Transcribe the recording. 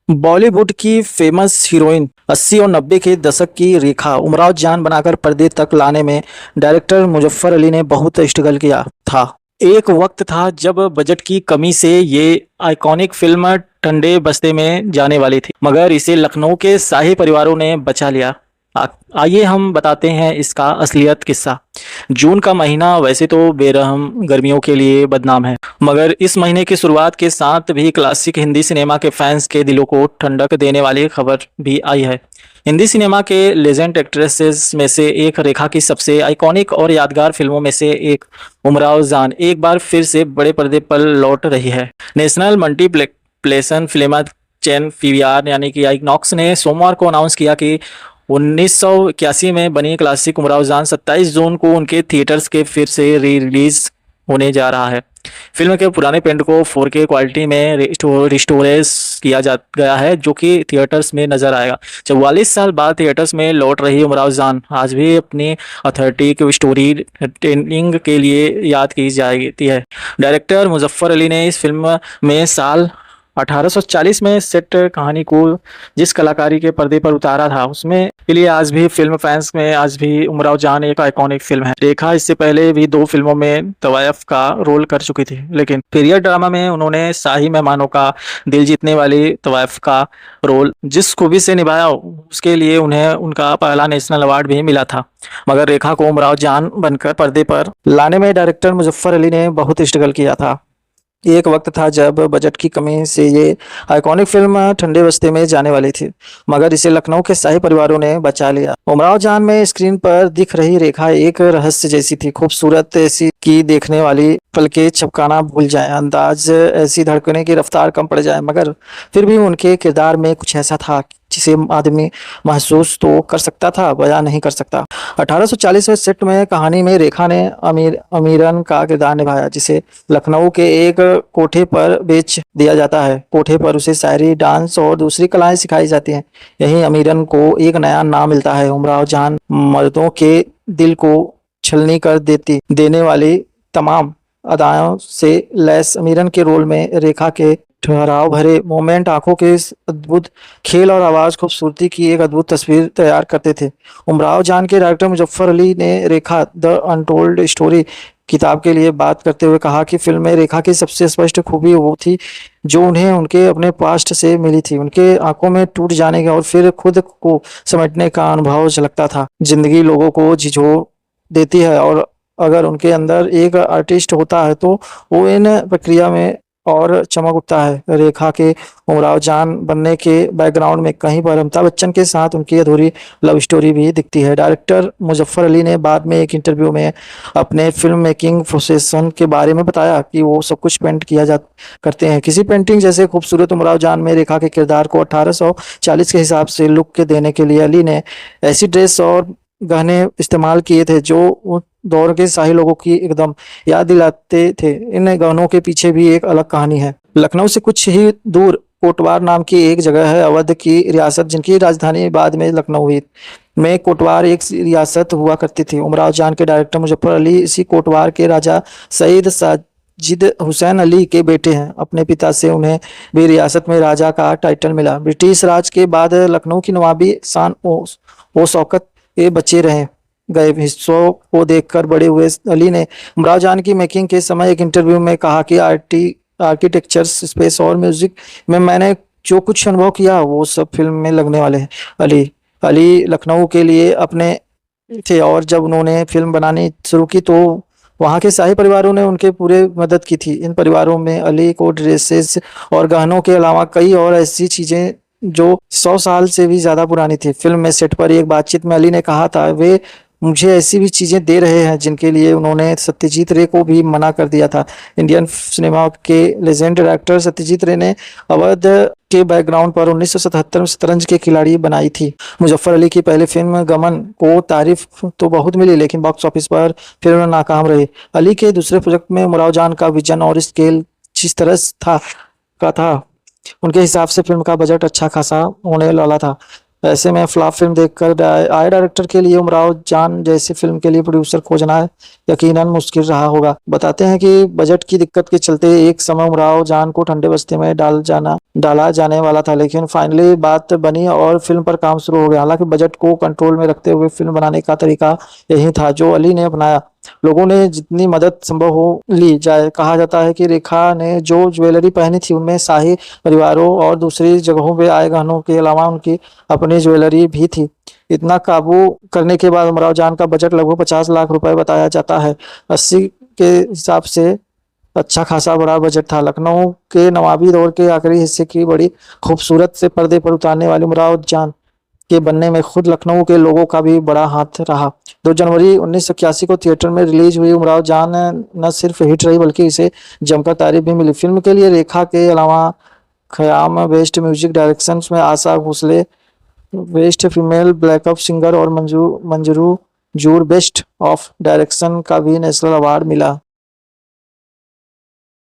बॉलीवुड की famous heroine 80 और 90 के दशक की रेखा उमराव जान बनाकर पर्दे तक लाने में डायरेक्टर मुजफ्फर अली ने बहुत स्ट्रगल किया था। एक वक्त था जब बजट की कमी से ये आइकॉनिक फिल्म ठंडे बस्ते में जाने वाली थी, मगर इसे लखनऊ के शाही परिवारों ने बचा लिया। आइए हम बताते हैं इसका असलियत किस्सा। जून का महीना वैसे तो बेरहम गर्मियों के लिए बदनाम है, मगर इस महीने की शुरुआत के साथ भी क्लासिक हिंदी सिनेमा के फैंस के दिलों को ठंडक देने वाली खबर भी आई है। हिंदी सिनेमा के लेजेंड एक्ट्रेसेस में से एक रेखा की सबसे आइकॉनिक और यादगार फिल्मों में से एक उमराव जान एक बार फिर से बड़े पर्दे पर लौट रही है। नेशनल मल्टीप्लेक्सन फिल्म चैन पीवीआर यानी कि आइकनॉक्स ने सोमवार को अनाउंस किया कि 1981 में बनी क्लासिक उमराव जान 27 जून को उनके थिएटर्स के फिर से री रिलीज होने जा रहा है। फिल्म के पुराने पेंट को 4K क्वालिटी में रिस्टोरेज किया जा गया है, जो कि थिएटर्स में नजर आएगा। 44 साल बाद थिएटर्स में लौट रही उमराव जान आज भी अपनी ऑथेंटिक स्टोरी टेलिंग के लिए याद की जाती है। डायरेक्टर मुजफ्फर अली ने इस फिल्म में साल 1840 में सेट कहानी को जिस कलाकारी के पर्दे पर उतारा था, उसमें के लिए आज भी फिल्म फैंस में आज भी उमराव जान एक आइकॉनिक फिल्म है। रेखा इससे पहले भी 2 फिल्मों में तवायफ का रोल कर चुकी थी, लेकिन पीरियड ड्रामा में उन्होंने शाही मेहमानों का दिल जीतने वाली तवायफ का रोल जिस खूबी से निभाया, उसके लिए उन्हें उनका पहला नेशनल अवार्ड भी मिला था। मगर रेखा को उमराव जान बनकर पर्दे पर लाने में डायरेक्टर मुजफ्फर अली ने बहुत स्ट्रगल किया था। एक वक्त था जब बजट की कमी से ये आइकॉनिक फिल्म ठंडे बस्ते में जाने वाली थी, मगर इसे लखनऊ के शाही परिवारों ने बचा लिया। उमराव जान में स्क्रीन पर दिख रही रेखा एक रहस्य जैसी थी, खूबसूरत ऐसी कि देखने वाली पलके झपकाना भूल जाए, अंदाज ऐसी धड़कने की रफ्तार कम पड़ जाए, मगर फिर भी उनके किरदार में कुछ ऐसा था जिसे आदमी महसूस तो कर सकता था, बयां नहीं कर सकता। 1840 में सेट में कहानी में रेखा ने अमीरन का किरदार निभाया, जिसे लखनऊ के एक कोठे पर बेच दिया जाता है। कोठे पर उसे शायरी, डांस और दूसरी कलाएं सिखाई जाती हैं। यहीं अमीरन को एक नया नाम मिलता है। उमराव जान मर्दों के दिल को छलनी कर देने वाली तमाम अदाओं से लैस अमीरन के रोल में रेखा के ठहराव भरे मोमेंट, आंखों के इस अद्भुत खेल और आवाज खूबसूरती की एक अद्भुत तस्वीर तैयार करते थे। उमराव जान के डायरेक्टर मुजफ्फर अली ने रेखा द अनटोल्ड स्टोरी किताब के लिए बात करते हुए कहा कि फिल्म में रेखा की सबसे स्पष्ट खूबी वो थी जो उन्हें उनके अपने पास्ट से मिली थी। उनके आंखों में टूट जाने का और फिर खुद को समेटने का अनुभव झलकता था। जिंदगी लोगों को झिझोर देती है, और अगर उनके अंदर एक आर्टिस्ट होता है तो वो इन प्रक्रिया में और चमक उठता है। रेखा के उमराव जान बनने के बैकग्राउंड में कहीं पर अमिताभ बच्चन के साथ उनकी अधूरी लव स्टोरी भी दिखती है। डायरेक्टर मुजफ्फर अली ने बाद में एक इंटरव्यू में अपने फिल्म मेकिंग प्रोसेसन के बारे में बताया कि वो सब कुछ पेंट किया जा करते हैं। किसी पेंटिंग जैसे खूबसूरत उमराव जान में रेखा के किरदार को 1840 के हिसाब से लुक के देने के लिए अली ने ऐसी ड्रेस और गहने इस्तेमाल किए थे जो उस दौर के शाही लोगों की एकदम याद दिलाते थे। इन गहनों के पीछे भी एक अलग कहानी है। लखनऊ से कुछ ही दूर कोटवार नाम की एक जगह है, अवध की रियासत, जिनकी राजधानी बाद में लखनऊ हुई। में कोटवार एक रियासत हुआ करती थी। उमराव जान के डायरेक्टर मुजफ्फर अली इसी कोटवार के राजा सईद साजिद हुसैन अली के बेटे हैं। अपने पिता से उन्हें भी रियासत में राजा का टाइटल मिला। ब्रिटिश राज के बाद लखनऊ की नवाबी शान ओ शौकत के बच्चे रहे गए हिस्सों को देखकर बड़े हुए अली ने उमराव जान की मेकिंग के समय एक इंटरव्यू में कहा कि आर्किटेक्चर, स्पेस और म्यूजिक में मैंने जो कुछ अनुभव किया वो सब फिल्म में लगने वाले हैं। अली लखनऊ के लिए अपने थे, और जब उन्होंने फिल्म बनानी शुरू की तो वहाँ के शाही परिवारों ने उनके पूरे मदद की थी। इन परिवारों में अली को ड्रेसेस और गहनों के अलावा कई और ऐसी चीजें जो 100 साल से भी ज्यादा पुरानी थी। फिल्म में सेट पर एक बातचीत में अली ने कहा था वे मुझे ऐसी भी चीजें दे रहे हैं जिनके लिए उन्होंने सत्यजीत रे को भी मना कर दिया था। इंडियन सिनेमा के लेजेंड डायरेक्टर सत्यजीत रे ने अवध के बैकग्राउंड पर 1977 में शतरंज के खिलाड़ी बनाई थी। मुजफ्फर अली की पहली फिल्म गमन को तारीफ तो बहुत मिली, लेकिन बॉक्स ऑफिस पर फिल्म नाकाम रही। अली के दूसरे प्रोजेक्ट में उमराव जान का विजन और स्केल जिस तरह था उनके हिसाब से फिल्म का बजट अच्छा खासा होने वाला था। ऐसे में फ्लॉप फिल्म देखकर आए डायरेक्टर के लिए उमराव जान जैसी फिल्म के लिए प्रोड्यूसर खोजना यकीनन मुश्किल रहा होगा। बताते हैं कि बजट की दिक्कत के चलते एक समय उमराव जान को ठंडे बस्ते में डाला जाने वाला था, लेकिन फाइनली बात बनी और फिल्म पर काम शुरू हो गया। हालांकि बजट को कंट्रोल में रखते हुए फिल्म बनाने का तरीका यही था जो अली ने अपनाया। लोगों ने जितनी मदद संभव हो ली जाए। कहा जाता है कि रेखा ने जो ज्वेलरी पहनी थी उनमें शाही परिवारों और दूसरी जगहों पे आए गहनों के अलावा उनकी अपनी ज्वेलरी भी थी। इतना काबू करने के बाद उमराव जान का बजट लगभग 50 लाख रुपए बताया जाता है। 80 के हिसाब से अच्छा खासा बड़ा बजट था। लखनऊ के नवाबी दौर के आखिरी हिस्से की बड़ी खूबसूरत से पर्दे पर उतारने वाली उमराव जान के बनने में खुद लखनऊ के लोगों का भी बड़ा हाथ रहा। 2 जनवरी 1981 को थिएटर में रिलीज हुई उमराव जान न सिर्फ हिट रही बल्कि इसे जमकर तारीफ भी मिली। फिल्म के लिए रेखा के अलावा खयाम बेस्ट म्यूजिक डायरेक्शन में Asha Bhosle best female backup singer और मंजरू जूर बेस्ट ऑफ डायरेक्शन का भी नेशनल अवार्ड मिला।